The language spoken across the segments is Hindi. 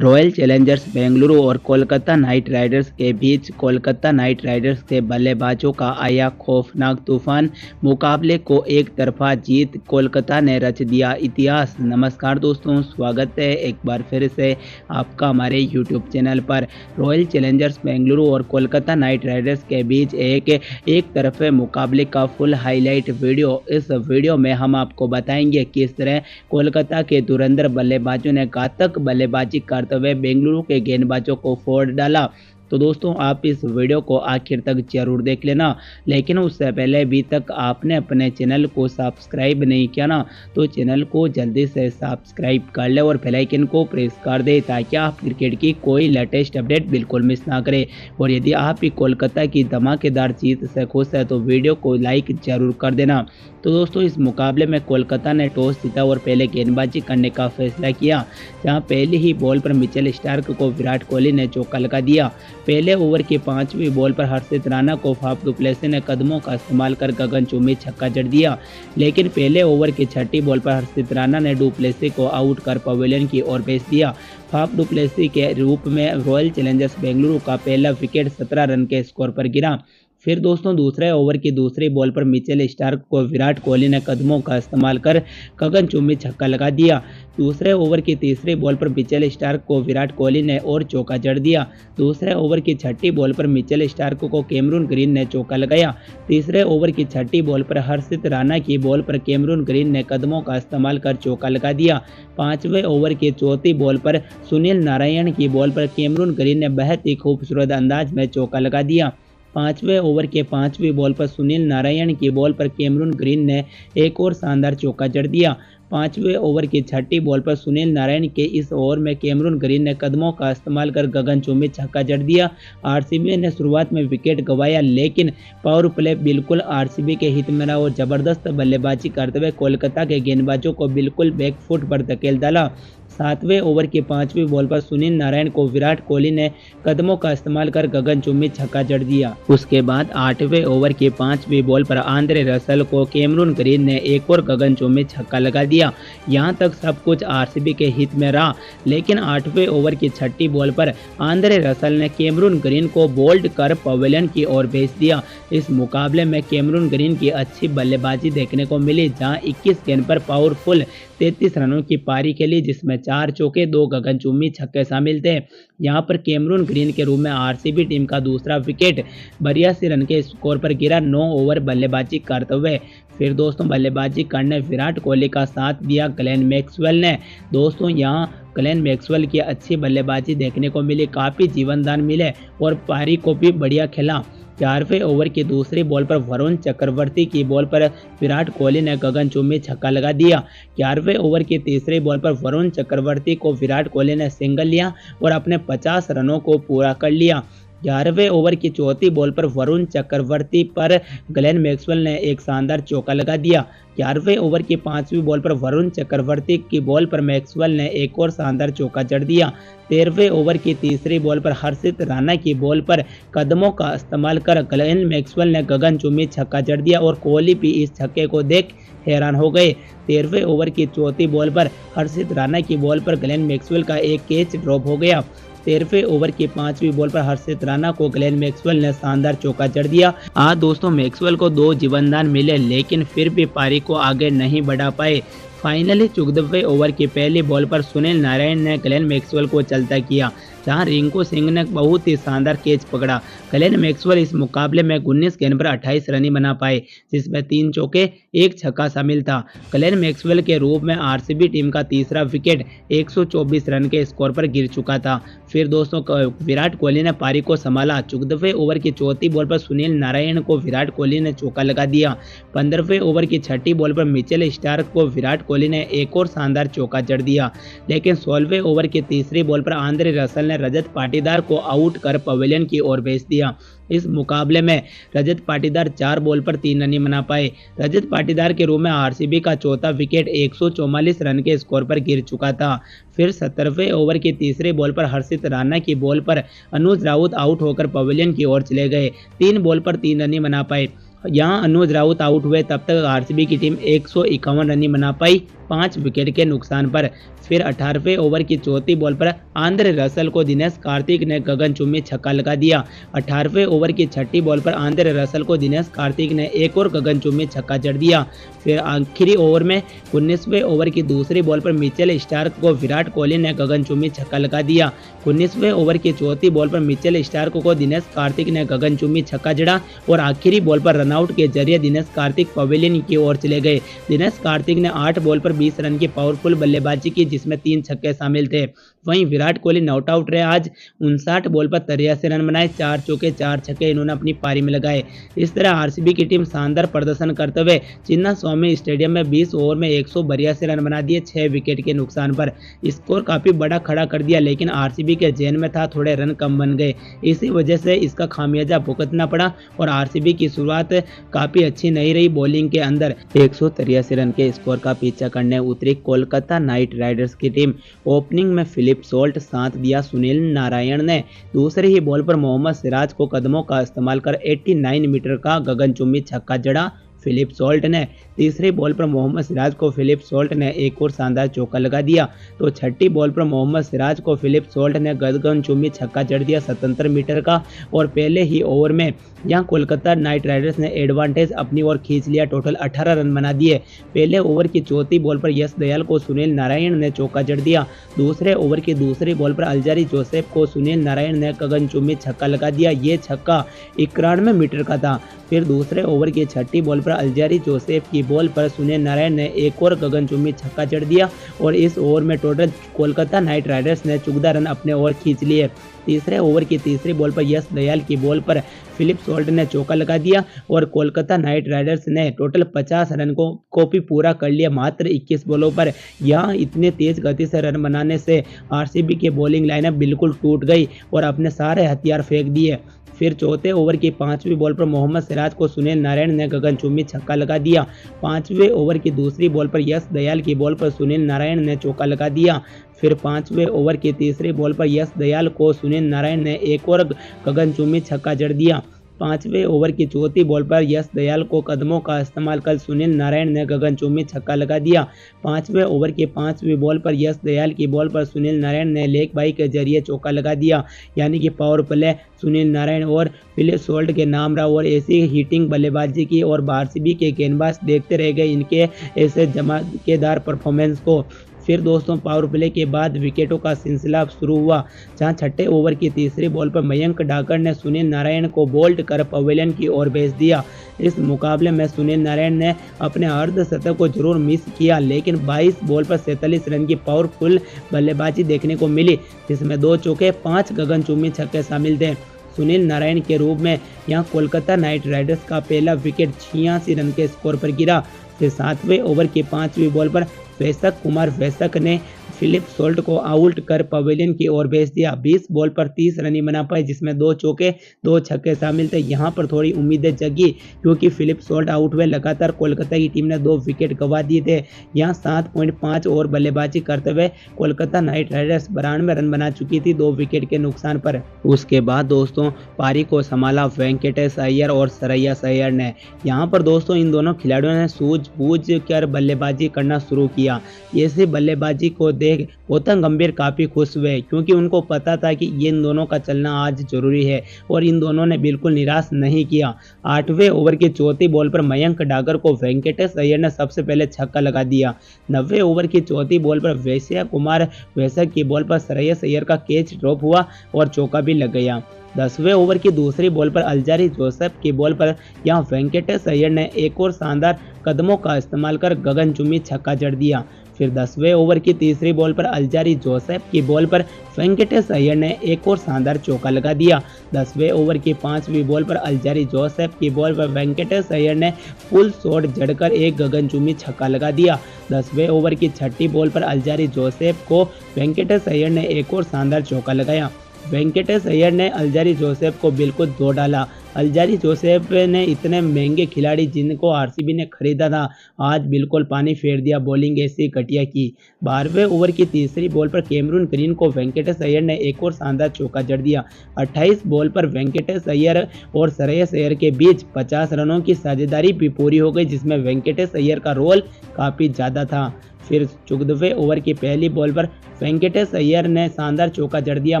रॉयल चैलेंजर्स बेंगलुरु और कोलकाता नाइट राइडर्स के बीच कोलकाता नाइट राइडर्स के बल्लेबाजों का आया खौफनाक तूफान। मुकाबले को एक तरफा जीत कोलकाता ने रच दिया इतिहास। नमस्कार दोस्तों, स्वागत है एक बार फिर से आपका हमारे यूट्यूब चैनल पर। रॉयल चैलेंजर्स बेंगलुरु और कोलकाता नाइट राइडर्स के बीच एक तरफे मुकाबले का फुल हाईलाइट वीडियो। इस वीडियो में हम आपको बताएंगे किस तरह कोलकाता के धुरंधर बल्लेबाजों ने घातक बल्लेबाजी करते हुए बेंगलुरु के गेंदबाजों को फोड़ डाला। तो दोस्तों, आप इस वीडियो को आखिर तक जरूर देख लेना, लेकिन उससे पहले अभी तक आपने अपने चैनल को सब्सक्राइब नहीं किया ना, तो चैनल को जल्दी से सब्सक्राइब कर ले और बेल आइकन को प्रेस कर दे ताकि आप क्रिकेट की कोई लेटेस्ट अपडेट बिल्कुल मिस ना करें। और यदि आप भी कोलकाता की धमाकेदार जीत से खुश है तो वीडियो को लाइक जरूर कर देना। तो दोस्तों, इस मुकाबले में कोलकाता ने टॉस जीता और पहले गेंदबाजी करने का फैसला किया, जहां पहली ही बॉल पर मिचेल स्टार्क को विराट कोहली ने चौका लगा दिया। पहले ओवर की 5वीं बॉल पर हर्षित राणा को फाफ डु प्लेसिस ने कदमों का इस्तेमाल कर गगनचुंबी छक्का जड़ दिया, लेकिन पहले ओवर की 6ठी बॉल पर हर्षित राणा ने डु प्लेसिस को आउट कर पवेलियन की ओर भेज दिया। फाफ डु प्लेसिस के रूप में रॉयल चैलेंजर्स बेंगलुरु का पहला विकेट 17 रन के स्कोर पर गिरा। फिर दोस्तों, दूसरे ओवर की दूसरी बॉल पर मिचेल स्टार्क को विराट कोहली ने कदमों का इस्तेमाल कर गगनचुंबी छक्का लगा दिया। दूसरे ओवर की तीसरी बॉल पर मिचेल स्टार्क को विराट कोहली ने और चौका जड़ दिया। दूसरे ओवर की 6ठी बॉल पर मिचेल स्टार्क को कैमरून ग्रीन ने चौका लगाया। तीसरे ओवर की 6ठी बॉल पर हर्षित राणा की बॉल पर कैमरून ग्रीन ने कदमों का इस्तेमाल कर चौका लगा दिया। 5वें ओवर की 4थी बॉल पर सुनील नारायण की बॉल पर कैमरून ग्रीन ने बहुत ही खूबसूरत अंदाज में चौका लगा दिया। 5वें ओवर के 5वीं बॉल पर सुनील नारायण की बॉल पर कैमरून ग्रीन ने एक और शानदार चौका जड़ दिया। 5वें ओवर की 6ठी बॉल पर सुनील नारायण के इस ओवर में कैमरून ग्रीन ने कदमों का इस्तेमाल कर गगनचुंबी छक्का जड़ दिया। आरसीबी ने शुरुआत में विकेट गंवाया, लेकिन पावर प्ले बिल्कुल आरसीबी के हित में रहा और जबरदस्त बल्लेबाजी करते हुए कोलकाता के गेंदबाजों को बिल्कुल बैकफुट पर धकेल डाला। 7वें ओवर की 5वीं बॉल पर सुनील नारायण को विराट कोहली ने कदमों का इस्तेमाल कर गगनचुंबी छक्का जड़ दिया। उसके बाद 8वें ओवर की 5वीं बॉल पर आंद्रे रसल को कैमरून ग्रीन ने एक और गगनचुंबी छक्का लगा दिया। यहां तक सब कुछ आरसीबी के हित में रहा, लेकिन 8वें ओवर की 6ठी बॉल पर आंद्रे रसल ने कैमरून ग्रीन को बोल्ड कर पवेलियन की ओर भेज दिया। इस मुकाबले में कैमरून ग्रीन की अच्छी बल्लेबाजी देखने को मिली, जहां 21 गेंद पर पावरफुल 33 रनों की पारी खेली, जिसमें 4 चौके 2 गगनचुंबी छक्के शामिल थे। यहां पर कैमरून ग्रीन के रूप में आरसीबी टीम का दूसरा विकेट 82 रन के स्कोर पर गिरा। 9 ओवर बल्लेबाजी करते हुए फिर दोस्तों बल्लेबाजी करने विराट कोहली का साथ दिया ग्लेन मैक्सवेल ने। दोस्तों, यहां ग्लेन मैक्सवेल की अच्छी बल्लेबाजी देखने को मिली, काफ़ी जीवनदान मिले और पारी को भी बढ़िया खेला। 4वें ओवर की दूसरी बॉल पर वरुण चक्रवर्ती की बॉल पर विराट कोहली ने गगनचुंबी छक्का लगा दिया। 11वें ओवर की तीसरी बॉल पर वरुण चक्रवर्ती को विराट कोहली ने सिंगल लिया और अपने 50 रनों को पूरा कर लिया। 11वें ओवर की चौथी बॉल पर वरुण चक्रवर्ती पर ग्लेन मैक्सवेल ने एक शानदार चौका लगा दिया। 11वें ओवर की 5वीं बॉल पर वरुण चक्रवर्ती की बॉल पर मैक्सवेल ने एक और शानदार चौका जड़ दिया। 13वें ओवर की तीसरी बॉल पर हर्षित राणा की बॉल पर कदमों का इस्तेमाल कर ग्लेन मैक्सवेल ने गगनचुंबी छक्का जड़ दिया और कोहली भी इस छक्के को देख हैरान हो गए। 13वें ओवर की चौथी बॉल पर हर्षित राणा की बॉल पर ग्लेन मैक्सवेल का एक कैच ड्रॉप हो गया। 13वें ओवर की 5वीं बॉल पर हर्षित राणा को ग्लेन मैक्सवेल ने शानदार चौका जड़ दिया। आज दोस्तों, मैक्सवेल को 2 जीवनदान मिले, लेकिन फिर भी पारी को आगे नहीं बढ़ा पाए। फाइनली 14वें ओवर की पहली बॉल पर सुनील नारायण ने ग्लेन मैक्सवेल को चलता किया, जहां रिंकू सिंह ने बहुत ही शानदार कैच पकड़ा। ग्लेन मैक्सवेल इस मुकाबले में 19 गेंद पर 28 रन ही बना पाए, जिसमें 3 चौके 1 छक्का शामिल था। ग्लेन मैक्सवेल के रूप में आरसीबी टीम का तीसरा विकेट 124 रन के स्कोर पर गिर चुका था। फिर दोस्तों, विराट कोहली ने पारी को संभाला। 14वें ओवर की चौथी बॉल पर सुनील नारायण को विराट कोहली ने चौका लगा दिया। 15वें ओवर की 6ठी बॉल पर मिचेल स्टार्क को विराट कोहली ने एक और शानदार चौका जड़ दिया, लेकिन 16वें ओवर की तीसरी बॉल पर आंद्रे रसल ने रजत पाटीदार को आउट कर पवेलियन की ओर भेज दिया। इस मुकाबले में रजत पाटीदार 4 बॉल पर 3 रन बना पाए। रजत पाटीदार के रूप में आरसीबी का चौथा विकेट 144 रन के स्कोर पर गिर चुका था। फिर 17वें ओवर की तीसरी बॉल पर हर्षित राणा की बॉल पर अनुज राउत आउट होकर पवेलियन की ओर चले गए। 3 बॉल पर 3 रन बना पाए। यहां अनुज राउत आउट हुए, तब तक आरसीबी की टीम 151 रन बना पाई 5 विकेट के नुकसान पर। फिर 18वें ओवर की चौथी बॉल पर आंद्रे रसल को दिनेश कार्तिक ने गगनचुंबी छक्का लगा दिया। 18वें ओवर की छठी बॉल पर आंद्रे रसल को दिनेश कार्तिक ने एक और गगनचुंबी छक्का जड़ दिया। फिर आखिरी ओवर में 19वें ओवर की दूसरी बॉल पर मिचेल स्टार्क को विराट कोहली ने गगनचुंबी छक्का लगा दिया। 19वें ओवर की चौथी बॉल पर मिचेल स्टार्क को दिनेश कार्तिक ने गगनचुंबी छक्का जड़ा और आखिरी बॉल पर रनआउट के जरिए दिनेश कार्तिक पवेलियन की ओर चले गए। दिनेश कार्तिक ने 8 बॉल पर 20 रन की पावरफुल बल्लेबाजी की, जिसमें 3 छक्के शामिल थे। वहीं विराट कोहली नॉट आउट रहे। आज 59 बॉल पर 83 रन बनाए, 4 चौके 4 छक्के इन्होंने अपनी पारी में लगाए। इस तरह आरसीबी की टीम शानदार प्रदर्शन करते हुए चिन्ना स्वामी स्टेडियम में 20 ओवर में 182 रन बना दिए 6 विकेट के नुकसान पर। स्कोर काफी बड़ा खड़ा कर दिया, लेकिन आरसीबी के जेन में था, थोड़े रन कम बन गए। इसी वजह से इसका खामियाजा भुगतना पड़ा और आरसीबी की शुरुआत काफी अच्छी नहीं रही। बॉलिंग के अंदर 183 रन के स्कोर का पीछा करने उतरी कोलकाता नाइट राइडर्स की टीम। ओपनिंग में फिलिप सॉल्ट, साथ दिया सुनील नारायण ने। दूसरी ही बॉल पर मोहम्मद सिराज को कदमों का इस्तेमाल कर 89 मीटर का गगनचुंबी छक्का जड़ा फिलिप सॉल्ट ने। तीसरी बॉल पर मोहम्मद सिराज को फिलिप सॉल्ट ने एक और शानदार चौका लगा दिया। तो छठी बॉल पर मोहम्मद सिराज को फिलिप सॉल्ट ने गगनचुंबी छक्का जड़ दिया 77 मीटर का। और पहले ही ओवर में यहां कोलकाता नाइट राइडर्स ने एडवांटेज अपनी ओर खींच लिया, टोटल 18 रन बना दिए। पहले ओवर की चौथी बॉल पर यश दयाल को सुनील नारायण ने चौका जड़ दिया। दूसरे ओवर की दूसरी बॉल पर अल्जारी जोसेफ को सुनील नारायण ने गगनचुंबी छक्का लगा दिया। ये छक्का 91 मीटर का था। फिर दूसरे ओवर की छठी बॉल पर अल्जारी जोसेफ की बॉल पर सुनील नारायण ने एक और गगनचुंबी छक्का जड़ दिया और इस ओवर में टोटल कोलकाता नाइट राइडर्स ने 14 रन अपने ओर खींच लिए। तीसरे ओवर की तीसरी बॉल पर यश दयाल की बॉल पर फिलिप सॉल्ट ने चौका लगा दिया और कोलकाता नाइट राइडर्स ने टोटल 50 रन को भी पूरा कर लिया मात्र 21 बॉलों पर। यहाँ इतने तेज गति से रन बनाने से आरसीबी की बॉलिंग लाइनअप बिल्कुल टूट गई और अपने सारे हथियार फेंक दिए। फिर चौथे ओवर की 5वीं बॉल पर मोहम्मद सिराज को सुनील नारायण ने गगनचुंबी छक्का लगा दिया। 5वें ओवर की दूसरी बॉल पर यश दयाल की बॉल पर सुनील नारायण ने चौका लगा दिया। फिर 5वें ओवर की तीसरी बॉल पर यश दयाल को सुनील नारायण ने एक और गगनचुंबी छक्का जड़ दिया। 5वें ओवर की चौथी बॉल पर यश दयाल को कदमों का इस्तेमाल कर सुनील नारायण ने गगनचुंबी छक्का लगा दिया। 5वें ओवर की 5वीं बॉल पर यश दयाल की बॉल पर सुनील नारायण ने लेग बाई के जरिए चौका लगा दिया। यानी कि पावर प्ले सुनील नारायण और फिलिप सॉल्ट के नाम रहा और ऐसी हिटिंग बल्लेबाजी की और आरसीबी के गेंदबाज देखते रह गए इनके ऐसे धमाकेदार परफॉर्मेंस को। फिर दोस्तों पावर प्ले के बाद विकेटों का सिलसिला शुरू हुआ, जहां छठे ओवर की तीसरी बॉल पर मयंक डागर ने सुनील नारायण को बोल्ड कर पवेलियन की ओर भेज दिया। इस मुकाबले में सुनील नारायण ने अपने अर्धशतक को जरूर मिस किया, लेकिन 22 बॉल पर 47 रन की पावरफुल बल्लेबाजी देखने को मिली, जिसमें 2 चौके 5 गगनचुंबी छक्के शामिल थे। सुनील नारायण के रूप में यहां कोलकाता नाइट राइडर्स का पहला विकेट 86 रन के स्कोर पर गिरा। फिर 7वें ओवर की 5वीं बॉल पर वैशक कुमार वैशक ने फिलिप सॉल्ट को आउट कर पवेलियन की ओर भेज दिया। 20 बॉल पर 30 रन ही बना पाए, जिसमें 2 चौके 2 छक्के शामिल थे। यहां पर थोड़ी उम्मीदें जगी क्योंकि फिलिप सॉल्ट आउट हुए। लगातार कोलकाता की टीम ने 2 विकेट गंवा दिए थे। यहां 7.5 ओवर बल्लेबाजी करते हुए कोलकाता नाइट राइडर्स 92 रन बना चुकी थी 2 विकेट के नुकसान पर। उसके बाद दोस्तों पारी को संभाला वेंकटेश अय्यर और श्रेयस अय्यर ने। यहाँ पर दोस्तों इन दोनों खिलाड़ियों ने सूझबूझ कर बल्लेबाजी करना शुरू किया। ऐसी बल्लेबाजी को देख गौतम गंभीर काफी खुश हुए क्योंकि उनको पता था कि इन दोनों का चलना आज जरूरी है और इन दोनों ने बिल्कुल निराश नहीं किया। 8वें ओवर की चौथी बॉल पर मयंक डागर को वेंकटेश अय्यर ने सबसे पहले छक्का लगा दिया। 90वें ओवर की चौथी बॉल पर वैश्य कुमार वैशक की बॉल पर श्रेयस अय्यर का कैच ड्रॉप हुआ और चौका भी लग गया। 10वें ओवर की दूसरी बॉल पर अल्जारी जोसेफ की बॉल पर यहां वेंकटेश अय्यर ने एक और शानदार कदमों का इस्तेमाल कर गगनचुंबी छक्का जड़ दिया। फिर 10वें ओवर की तीसरी बॉल पर अल्जारी जोसेफ की बॉल पर वेंकटेश अय्यर ने एक और शानदार चौका लगा दिया। 10वें ओवर की 5वीं बॉल पर अल्जारी जोसेफ की बॉल पर वेंकटेश अय्यर ने फुल शॉट जड़कर एक गगनचुंबी छक्का लगा दिया। 10वें ओवर की छठी बॉल पर अल्जारी जोसेफ को वेंकटेश अय्यर ने एक और शानदार चौका लगाया। वेंकटेश अय्यर ने अल्जारी जोसेफ को बिल्कुल धो डाला। अल्जारी जोसेफ ने इतने महंगे खिलाड़ी जिनको आरसीबी ने खरीदा था, आज बिल्कुल पानी फेर दिया बॉलिंग ऐसी घटिया की। 12वें ओवर की तीसरी बॉल पर कैमरून ग्रीन को वेंकटेश अय्यर ने एक और शानदार चौका जड़ दिया। 28 बॉल पर वेंकटेश अय्यर और श्रेयस अय्यर के बीच 50 रनों की साझेदारी भी पूरी हो गई, जिसमें वेंकटेश अय्यर का रोल काफ़ी ज़्यादा था। फिर 14वें ओवर की पहली बॉल पर वेंकटेश अय्यर ने शानदार चौका जड़ दिया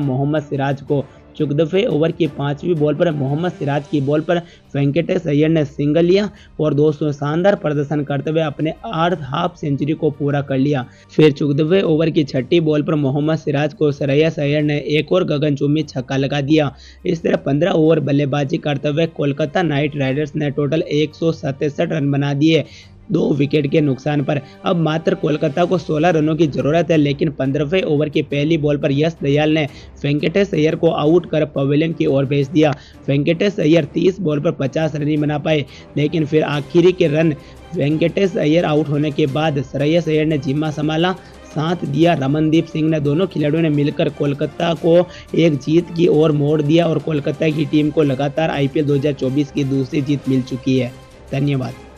मोहम्मद सिराज को। 14वें ओवर की 5वीं बॉल पर मोहम्मद सिराज की बॉल पर वेंकटेश अय्यर ने सिंगल लिया और दोस्तों शानदार प्रदर्शन करते हुए अपने हाफ सेंचुरी को पूरा कर लिया। फिर 14वें ओवर की 6ठी बॉल पर मोहम्मद सिराज को श्रेयस अय्यर ने एक और गगनचुंबी छक्का लगा दिया। इस तरह 15 ओवर बल्लेबाजी करते हुए कोलकाता नाइट राइडर्स ने टोटल 167 रन बना दिए 2 विकेट के नुकसान पर। अब मात्र कोलकाता को 16 रनों की जरूरत है, लेकिन 15वें ओवर की पहली बॉल पर यश दयाल ने वेंकटेश अय्यर को आउट कर पवेलियन की ओर भेज दिया। वेंकटेश अय्यर 30 बॉल पर 50 रन ही बना पाए, लेकिन फिर आखिरी के रन वेंकटेश अय्यर आउट होने के बाद श्रेयस अय्यर ने जिम्मा संभाला, साथ दिया रमनदीप सिंह ने। दोनों खिलाड़ियों ने मिलकर कोलकाता को एक जीत की ओर मोड़ दिया और कोलकाता की टीम को लगातार IPL 2024 की दूसरी जीत मिल चुकी है। धन्यवाद।